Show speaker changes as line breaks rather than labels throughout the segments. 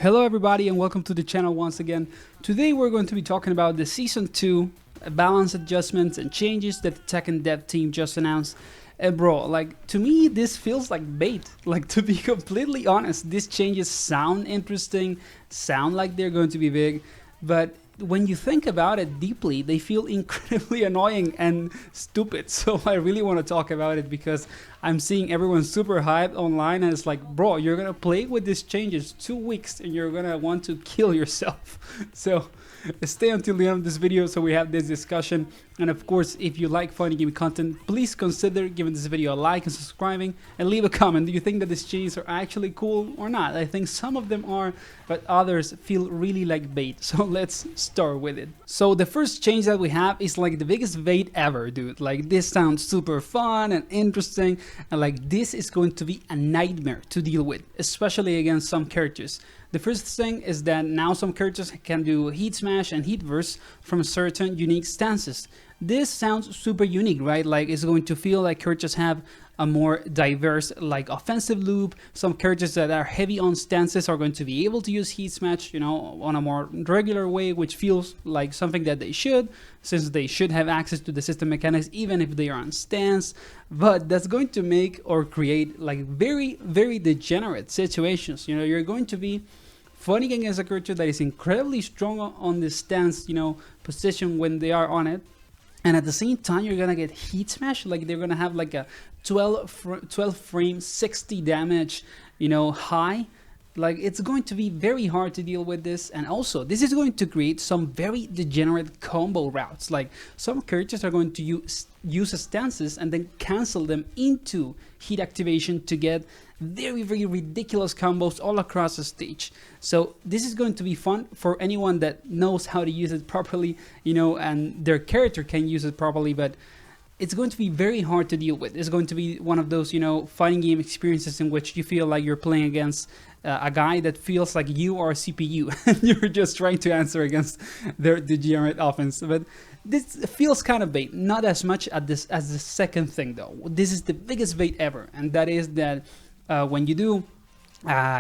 Hello everybody and welcome to the channel once again. Today we're going to be talking about the Season 2 balance adjustments and changes that the Tekken dev team just announced. And bro, like, to me this feels like bait. Like, to be completely honest, these changes sound interesting, sound like they're going to be big, but when you think about it deeply, they feel incredibly annoying and stupid. So I really want to talk about it because I'm seeing everyone super hyped online and it's like, bro, you're gonna play with these changes 2 weeks and you're gonna want to kill yourself. So stay until the end of this video so we have this discussion. And of course, if you like funny gaming content, please consider giving this video a like and subscribing and leave a comment. Do you think that these changes are actually cool or not? I think some of them are, but others feel really like bait. So let's start with it. So the first change that we have is like the biggest bait ever, dude. Like, this sounds super fun and interesting, and like this is going to be a nightmare to deal with, especially against some characters. The first thing is that now some characters can do heat smash and heat burst from certain unique stances. This sounds super unique, right? Like, it's going to feel like characters have a more diverse like offensive loop. Some characters that are heavy on stances are going to be able to use heat smash, you know, on a more regular way, which feels like something that they should, since they should have access to the system mechanics even if they are on stance. But that's going to make or create like very degenerate situations. You know, you're going to be fighting against a character that is incredibly strong on the stance, you know, position when they are on it, and at the same time you're gonna get heat smash. Like, they're gonna have like a 12 frame 60 damage, you know, high. Like, it's going to be very hard to deal with this. And also this is going to create some very degenerate combo routes. Like, some characters are going to use stances and then cancel them into heat activation to get very ridiculous combos all across the stage. So this is going to be fun for anyone that knows how to use it properly, you know, and their character can use it properly, but it's going to be very hard to deal with. It's going to be one of those, you know, fighting game experiences in which you feel like you're playing against a guy that feels like you are a CPU and you're just trying to answer against their degenerate offense. But this feels kind of bait, not as much as the second thing though. This is the biggest bait ever, and that is that when you do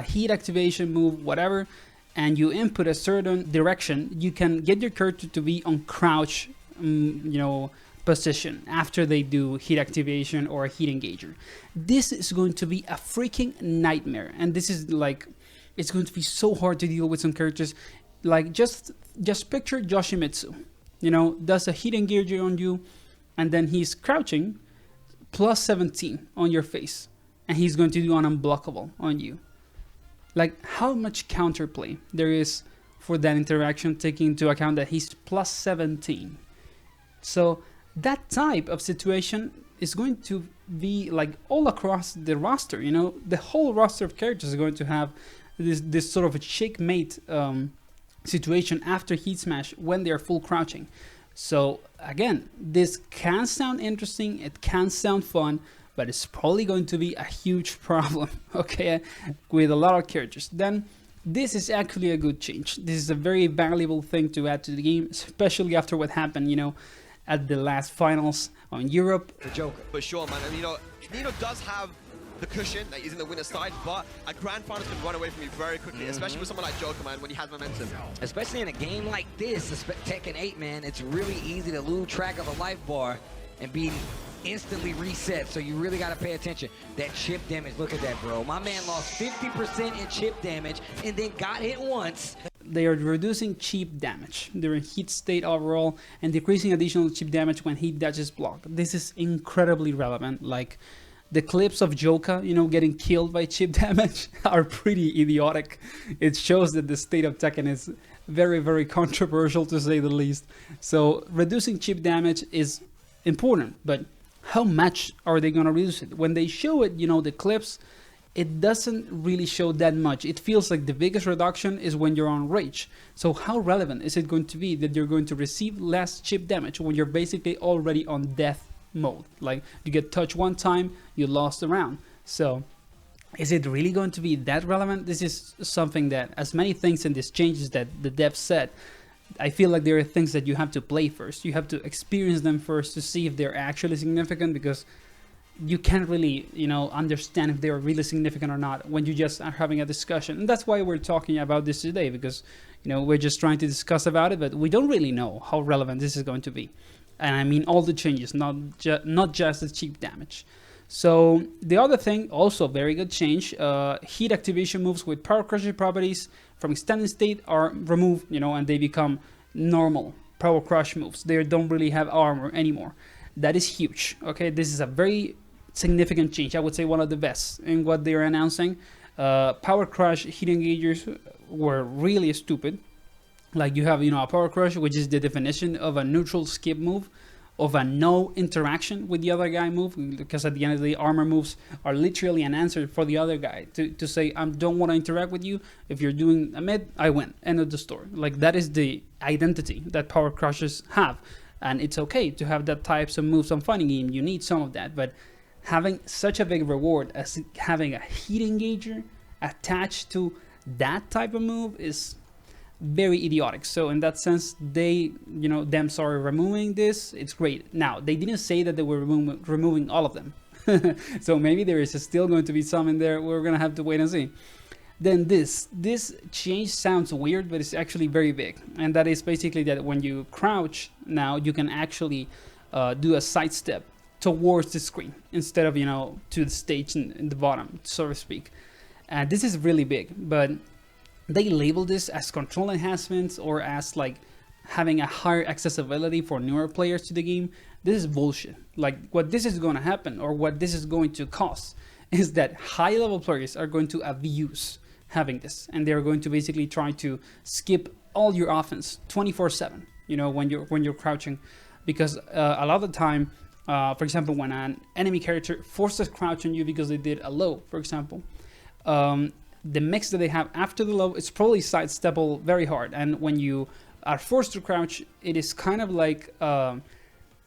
heat activation move, whatever, and you input a certain direction, you can get your character to be on crouch, you know, position after they do heat activation or a heat engager. This is going to be a freaking nightmare, and this is like, it's going to be so hard to deal with some characters. Like, just picture Yoshimitsu, you know, does a heat engager on you, and then he's crouching plus 17 on your face, and he's going to do an unblockable on you. Like, how much counterplay there is for that interaction, taking into account that he's plus 17. So that type of situation is going to be like all across the roster. You know, the whole roster of characters is going to have this sort of a checkmate situation after heat smash when they are full crouching. So again, this can sound interesting, it can sound fun, but it's probably going to be a huge problem, okay, with a lot of characters. Then this is actually a good change. This is a very valuable thing to add to the game, especially after what happened, you know, at the last finals on Europe.
The Joker. For sure, man. And you know, Nino does have the cushion that he's in the winner's side, but a grand final can run away from you very quickly, especially with someone like Joker, man, when he has momentum.
Especially in a game like this, Tekken 8, man, it's really easy to lose track of a life bar and be instantly reset, so you really got to pay attention. That chip damage, look at that, bro. My man lost 50% in chip damage and then got hit once.
They are reducing chip damage during heat state overall and decreasing additional chip damage when heat dodges block. This is incredibly relevant. Like, the clips of Joker, you know, getting killed by chip damage are pretty idiotic. It shows that the state of Tekken is very controversial, to say the least. So reducing chip damage is important, but how much are they going to reduce it? When they show it, you know, the clips, it doesn't really show that much. It feels like the biggest reduction is when you're on rage. So how relevant is it going to be that you're going to receive less chip damage when you're basically already on death mode? Like, you get touched one time, you lost the round. So is it really going to be that relevant? This is something that, as many things in these changes that the devs said, I feel like there are things that you have to play first. You have to experience them first to see if they're actually significant, because you can't really, you know, understand if they are really significant or not when you just are having a discussion. And that's why we're talking about this today, because, you know, we're just trying to discuss about it, but we don't really know how relevant this is going to be. And I mean all the changes, not just the cheap damage. So the other thing, also very good change, heat activation moves with power crushing properties from extended state are removed, you know, and they become normal power crush moves. They don't really have armor anymore. That is huge. Okay, this is a very significant change. I would say one of the best in what they're announcing. Power crush heat engagers were really stupid. Like you have, you know, a power crush, which is the definition of a neutral skip move, of a no interaction with the other guy move, because at the end of the day, armor moves are literally an answer for the other guy to say, I don't want to interact with you. If you're doing a mid, I win. End of the story. Like that is the identity that power crushes have. And it's okay to have that types of moves on fighting game. You need some of that, but having such a big reward as having a heat engager attached to that type of move is very idiotic. So in that sense, they, you know, them sorry removing this, it's great. Now they didn't say that they were removing all of them. So maybe there is still going to be some in there. We're gonna have to wait and see. Then this change sounds weird, but it's actually very big, and that is basically that when you crouch now, you can actually do a sidestep towards the screen instead of, you know, to the stage in the bottom, so to speak. And this is really big, but they label this as control enhancements or as like having a higher accessibility for newer players to the game. This is bullshit. Like what this is going to happen, or what this is going to cause, is that high level players are going to abuse having this, and they're going to basically try to skip all your offense 24/7, you know, when you're crouching, because a lot of the time, for example, when an enemy character forces crouch on you because they did a low, for example, the mix that they have after the low is probably sidesteppable very hard, and when you are forced to crouch, it is kind of like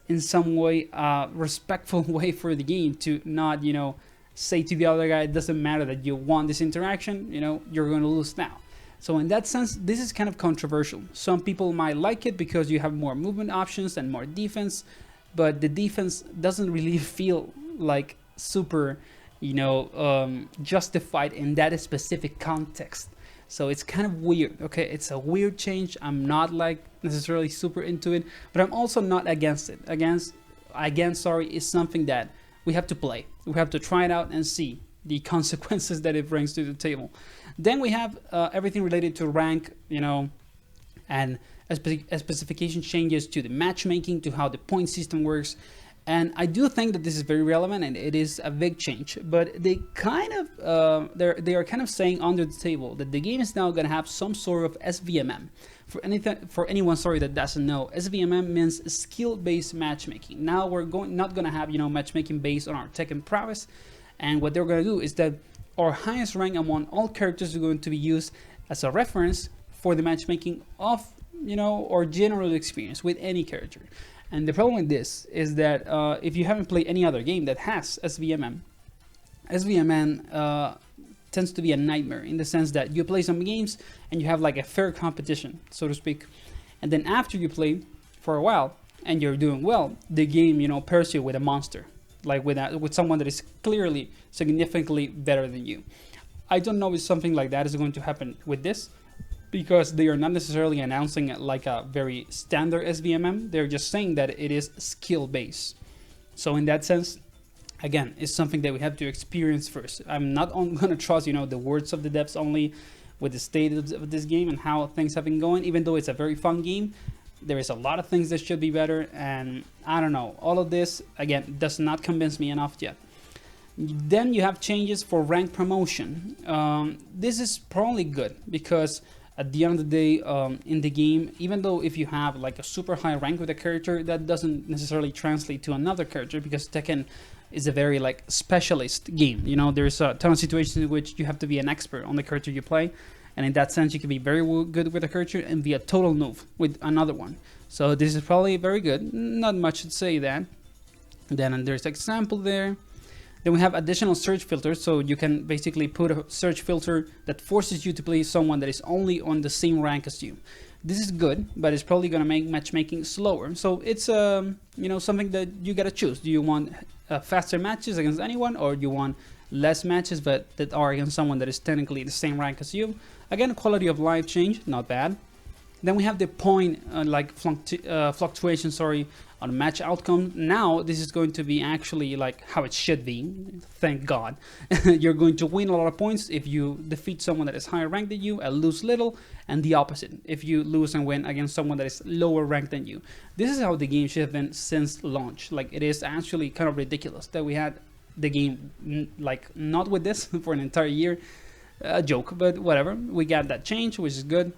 in some way a respectful way for the game to not, you know, say to the other guy, it doesn't matter that you won this interaction, you know, you're going to lose now. So in that sense, this is kind of controversial. Some people might like it because you have more movement options and more defense, but the defense doesn't really feel like super, you know, justified in that specific context. So it's kind of weird. Okay, it's a weird change. I'm not like necessarily super into it, but I'm also not against it. Again, sorry, is something that we have to play. We have to try it out and see the consequences that it brings to the table. Then we have everything related to rank, you know, and specification changes to the matchmaking, to how the point system works. And I do think that this is very relevant, and it is a big change. But they kind of they are kind of saying under the table that the game is now going to have some sort of SBMM. For anyone, sorry, that doesn't know, SBMM means skill-based matchmaking. Now we're not going to have, you know, matchmaking based on our Tekken prowess, and what they're going to do is that our highest rank among all characters is going to be used as a reference for the matchmaking of, you know, our general experience with any character. And the problem with this is that if you haven't played any other game that has SBMM, SBMM tends to be a nightmare in the sense that you play some games and you have like a fair competition, so to speak, and then after you play for a while and you're doing well, the game, you know, pairs you with a monster, like with someone that is clearly significantly better than you. I don't know if something like that is going to happen with this, because they are not necessarily announcing it like a very standard SBMM. They're just saying that it is skill based. So in that sense, again, it's something that we have to experience first. I'm not going to trust, you know, the words of the devs only with the state of this game and how things have been going. Even though it's a very fun game, there is a lot of things that should be better. And I don't know, all of this, again, does not convince me enough yet. Then you have changes for rank promotion. This is probably good because at the end of the day, in the game, even though if you have like a super high rank with a character, that doesn't necessarily translate to another character, because Tekken is a very like specialist game. You know, there's a ton of situations in which you have to be an expert on the character you play, and in that sense, you can be very good with a character and be a total noob with another one. So this is probably very good. Not much to say that. Then there's an example there. Then we have additional search filters, so you can basically put a search filter that forces you to play someone that is only on the same rank as you. This is good, but it's probably going to make matchmaking slower. So it's you know, something that you gotta choose. Do you want faster matches against anyone, or you want less matches but that are against someone that is technically the same rank as you. Again, quality of life change, not bad. Then we have the point fluctuation, sorry, on match outcome. Now this is going to be actually like how it should be. Thank God. You're going to win a lot of points if you defeat someone that is higher ranked than you and lose little, and the opposite if you lose and win against someone that is lower ranked than you. This is how the game should have been since launch. Like, it is actually kind of ridiculous that we had the game like not with this for an entire year. A joke, but whatever. We got that change, which is good.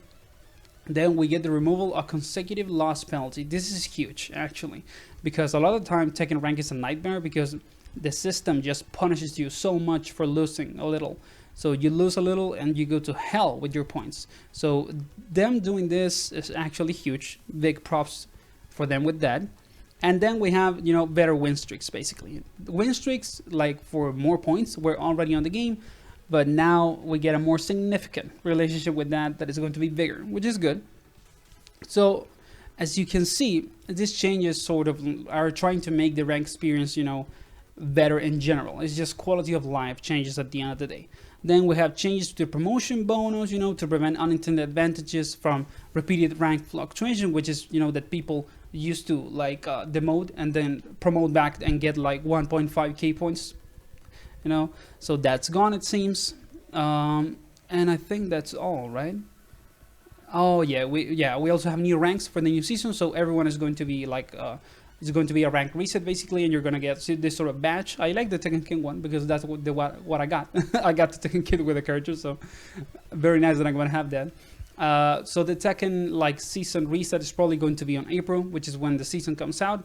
Then we get the removal of consecutive loss penalty. This is huge, actually, because a lot of the time Tekken rank is a nightmare because the system just punishes you so much for losing a little. So you lose a little and you go to hell with your points. So them doing this is actually huge. Big props for them with that. And then we have, you know, better win streaks, basically. Win streaks, like for more points, were already on the game. But now we get a more significant relationship with that is going to be bigger, which is good. So as you can see, these changes sort of are trying to make the rank experience, you know, better in general. It's just quality of life changes at the end of the day. Then we have changes to the promotion bonus, you know, to prevent unintended advantages from repeated rank fluctuation, which is, you know, that people used to like demote and then promote back and get like 1.5k points. You know, so that's gone, it seems, and I think that's all, right? Oh yeah, we also have new ranks for the new season, so everyone is going to be like it's going to be a rank reset basically, and you're gonna get this sort of badge. I like the Tekken King one because that's what I got. I got the Tekken Kid with a character, so very nice that I'm gonna have that. So the Tekken like season reset is probably going to be on April, which is when the season comes out.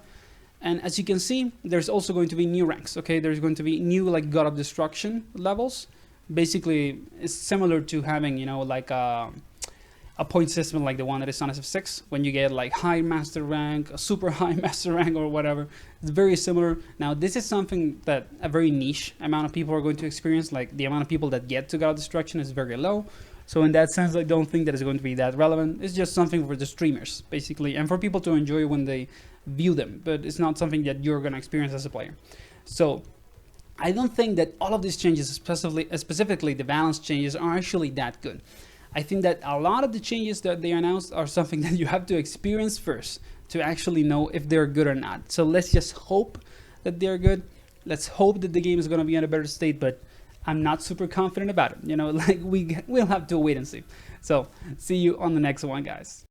And as you can see, there's also going to be new ranks, okay? There's going to be new, like, God of Destruction levels. Basically, it's similar to having, you know, like a point system like the one that is on SF6, when you get, like, high master rank, a super high master rank, or whatever. It's very similar. Now, this is something that a very niche amount of people are going to experience. Like, the amount of people that get to God of Destruction is very low. So in that sense, I don't think that it's going to be that relevant. It's just something for the streamers, basically, and for people to enjoy when they view them, but it's not something that you're going to experience as a player. So I don't think that all of these changes, specifically the balance changes, are actually that good. I think that a lot of the changes that they announced are something that you have to experience first to actually know if they're good or not. So let's just hope that they're good. Let's hope that the game is going to be in a better state, but I'm not super confident about it. You know, like we'll have to wait and see. So see you on the next one, guys.